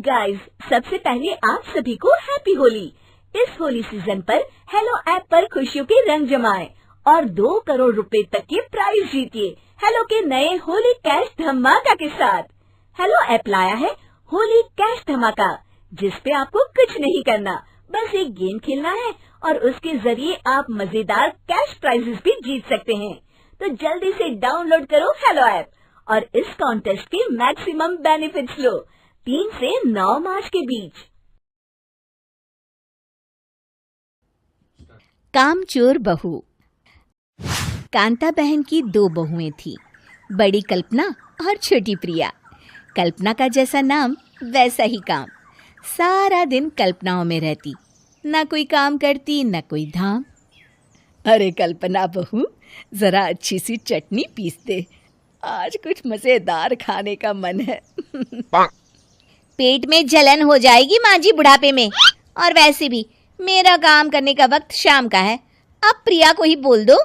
Guys, सबसे पहले आप सभी को हैप्पी होली। इस होली सीजन पर हेलो ऐप पर खुशियों के रंग जमाएं और 2 करोड़ रुपए तक के प्राइज जीतिए हेलो के नए होली कैश धमाका के साथ। हेलो ऐप लाया है होली कैश धमाका, जिस पे आपको कुछ नहीं करना, बस एक गेम खेलना है और उसके जरिए आप मजेदार कैश प्राइजेस भी जीत सकते हैं। तो जल्दी से डाउनलोड करो हेलो ऐप और इस कॉन्टेस्ट के मैक्सिमम बेनिफिट्स लो 3 से 9 मार्च के बीच। कामचोर बहू। कांता बहन की 2 बहुएं थी, बड़ी कल्पना और छोटी प्रिया। कल्पना का जैसा नाम वैसा ही काम। सारा दिन कल्पनाओं में रहती, ना कोई काम करती ना कोई धाम। अरे कल्पना बहू, जरा अच्छी सी चटनी पीस दे, आज कुछ मजेदार खाने का मन है। पेट में जलन हो जाएगी माँ जी बुढ़ापे में, और वैसे भी मेरा काम करने का वक्त शाम का है, अब प्रिया को ही बोल दो।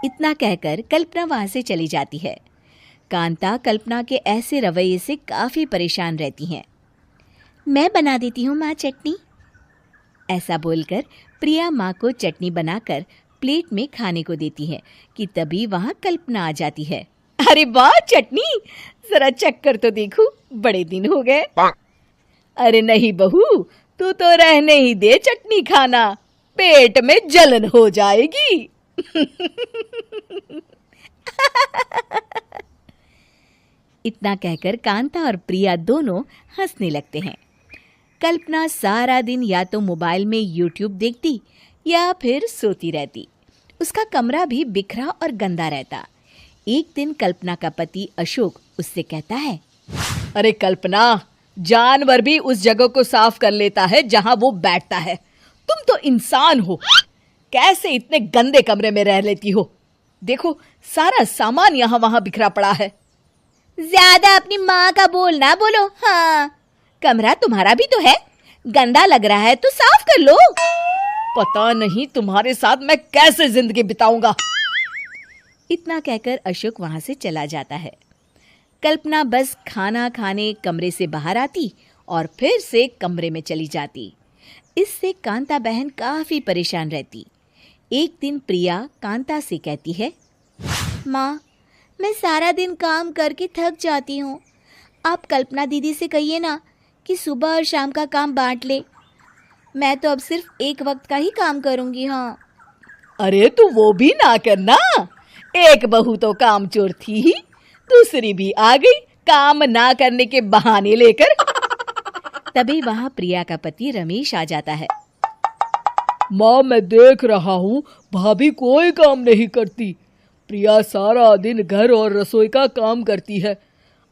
इतना कहकर कल्पना वहां से चली जाती है। कांता कल्पना के ऐसे रवैये से काफी परेशान रहती हैं। मैं बना देती हूँ माँ चटनी, ऐसा बोलकर प्रिया माँ को चटनी बनाकर प्लेट में खाने को देती है कि तभी वहां कल्पना आ जाती है। अरे वाह चटनी, जरा चक्कर तो देखूं, बड़े दिन हो गए। अरे नहीं बहू, तू तो रहने ही दे चटनी खाना, पेट में जलन हो जाएगी। इतना कहकर कांता और प्रिया दोनों हंसने लगते हैं। कल्पना सारा दिन या तो मोबाइल में यूट्यूब देखती या फिर सोती रहती। उसका कमरा भी बिखरा और गंदा रहता। एक दिन कल्पना का पति अशोक उससे कहता है, अरे कल्पना, जानवर भी उस जगह को साफ कर लेता है जहां वो बैठता है, तुम तो इंसान हो, कैसे इतने गंदे कमरे में रह लेती हो? देखो सारा सामान यहाँ वहां बिखरा पड़ा है। ज्यादा अपनी माँ का बोल ना बोलो। हाँ, कमरा तुम्हारा भी तो है, गंदा लग रहा है तो साफ कर लो। पता नहीं तुम्हारे साथ मैं कैसे जिंदगी बिताऊंगा। इतना कहकर अशोक वहां से चला जाता है। कल्पना बस खाना खाने कमरे से बाहर आती और फिर से कमरे में चली जाती। इससे कांता बहन काफी परेशान रहती। एक दिन प्रिया कांता से कहती है, माँ, मैं सारा दिन काम करके थक जाती हूँ, आप कल्पना दीदी से कहिए ना कि सुबह और शाम का काम बांट ले, मैं तो अब सिर्फ एक वक्त का ही काम करूँगी। हाँ। अरे तू वो भी ना करना, एक बहू तो कामचोर थी ही, दूसरी भी आ गई काम ना करने के बहाने लेकर। तभी वहां प्रिया का पति रमेश आ जाता है। माँ, मैं देख रहा हूँ भाभी कोई काम नहीं करती, प्रिया सारा दिन घर और रसोई का काम करती है,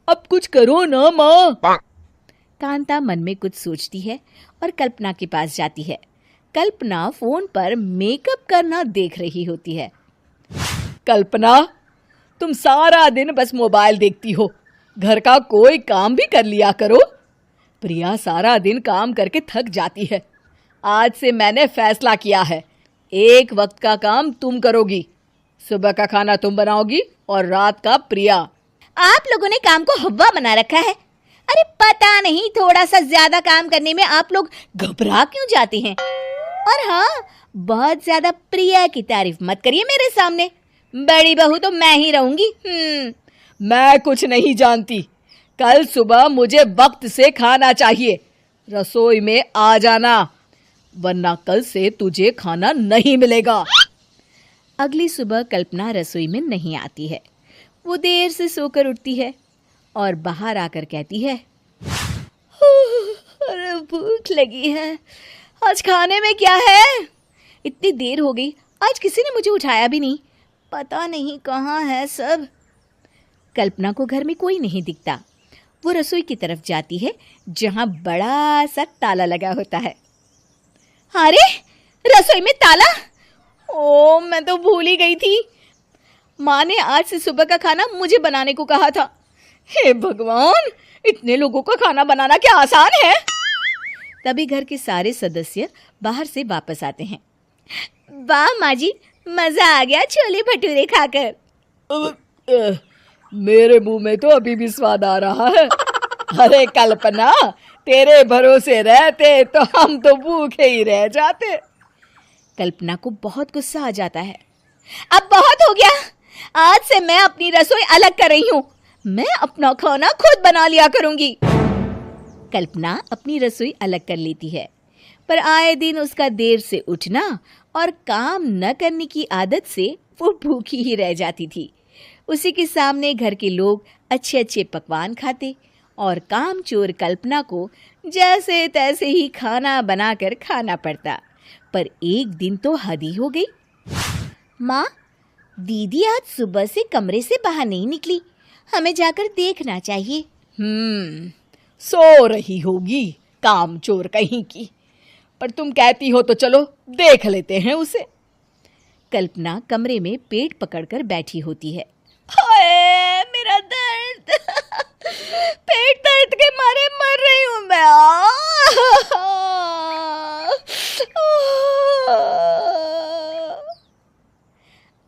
अब कुछ करो ना माँ। कांता मन में कुछ सोचती है और कल्पना के पास जाती है। कल्पना फोन पर मेकअप करना देख रही होती है। कल्पना, तुम सारा दिन बस मोबाइल देखती हो, घर का कोई काम भी कर लिया करो। प्रिया सारा दिन काम करके थक जाती है, आज से मैंने फैसला किया है, एक वक्त का काम तुम करोगी, सुबह का खाना तुम बनाओगी और रात का प्रिया। आप लोगों ने काम को हवा बना रखा है। अरे पता नहीं थोड़ा सा ज्यादा काम करने में आप लोग घबरा क्यों जाते हैं। और हाँ, बहुत ज्यादा प्रिया की तारीफ मत करिए मेरे सामने, बड़ी बहू तो मैं ही रहूंगी। मैं कुछ नहीं जानती, कल सुबह मुझे वक्त से खाना चाहिए, रसोई में आ जाना, वरना कल से तुझे खाना नहीं मिलेगा। अगली सुबह कल्पना रसोई में नहीं आती है। वो देर से सोकर उठती है और बाहर आकर कहती है, अरे भूख लगी है, आज खाने में क्या है? इतनी देर हो गई, आज किसी ने मुझे उठाया भी नहीं, पता नहीं कहाँ है सब। कल्पना को घर में कोई नहीं दिखता। वो रसोई की तरफ जाती है जहाँ बड़ा सा ताला लगा होता है। अरे रसोई में ताला! ओ, मैं तो भूल ही गई थी, माँ ने आज से सुबह का खाना मुझे बनाने को कहा था। हे भगवान, इतने लोगों का खाना बनाना क्या आसान है? तभी घर के सारे सदस्य बाहर से वापस आते हैं। वाह माँ जी, मजा आ गया छोले भटूरे खाकर। मेरे मुंह में तो अभी भी स्वाद आ रहा है। अरे कल्पना, तेरे भरोसे रहते तो हम तो भूखे ही रह जाते। कल्पना को बहुत गुस्सा आ जाता है। अब बहुत हो गया, आज से मैं अपनी रसोई अलग कर रही हूँ। मैं अपना खाना खुद बना लिया करूंगी। कल्पना अपनी रसोई अलग कर लेती है, पर आए दिन उसका देर से उठना और काम न करने की आदत से वो भूखी ही रह जाती थी। उसी के सामने घर के लोग अच्छे अच्छे पकवान खाते और कामचोर कल्पना को जैसे तैसे ही खाना बनाकर खाना पड़ता। पर एक दिन तो हद ही हो गई। माँ, दीदी आज सुबह से कमरे से बाहर नहीं निकली, हमें जाकर देखना चाहिए। सो रही होगी कामचोर कहीं की, पर तुम कहती हो तो चलो देख लेते हैं उसे। कल्पना कमरे में पेट पकड़कर बैठी होती है। हाय मेरा दर्द, पेट दर्द के मारे मर रही हूं मैं।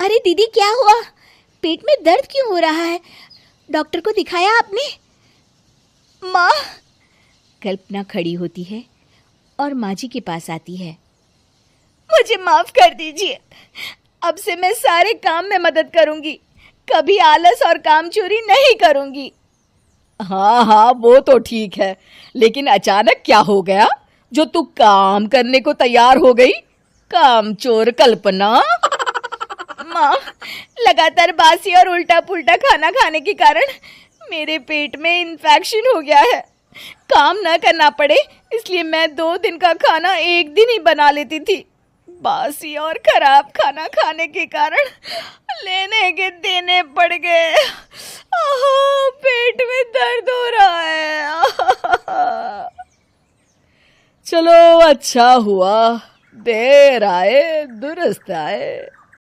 अरे दीदी, क्या हुआ? पेट में दर्द क्यों हो रहा है? डॉक्टर को दिखाया आपने? माँ, कल्पना खड़ी होती है और माँ जी के पास आती है। मुझे माफ कर दीजिए, अब से मैं सारे काम में मदद करूंगी, कभी आलस और कामचोरी नहीं करूंगी। हाँ हाँ, वो तो ठीक है, लेकिन अचानक क्या हो गया जो तू काम करने को तैयार हो गई? कामचोर कल्पना। माँ, लगातार बासी और उल्टा पुल्टा खाना खाने के कारण मेरे पेट में इन्फेक्शन हो गया है। काम न करना पड़े इसलिए मैं 2 दिन का खाना एक दिन ही बना लेती थी। बासी और खराब खाना खाने के कारण लेने के देने पड़ गए। पेट में दर्द हो रहा है। चलो अच्छा हुआ, देर आए दुरुस्त आए।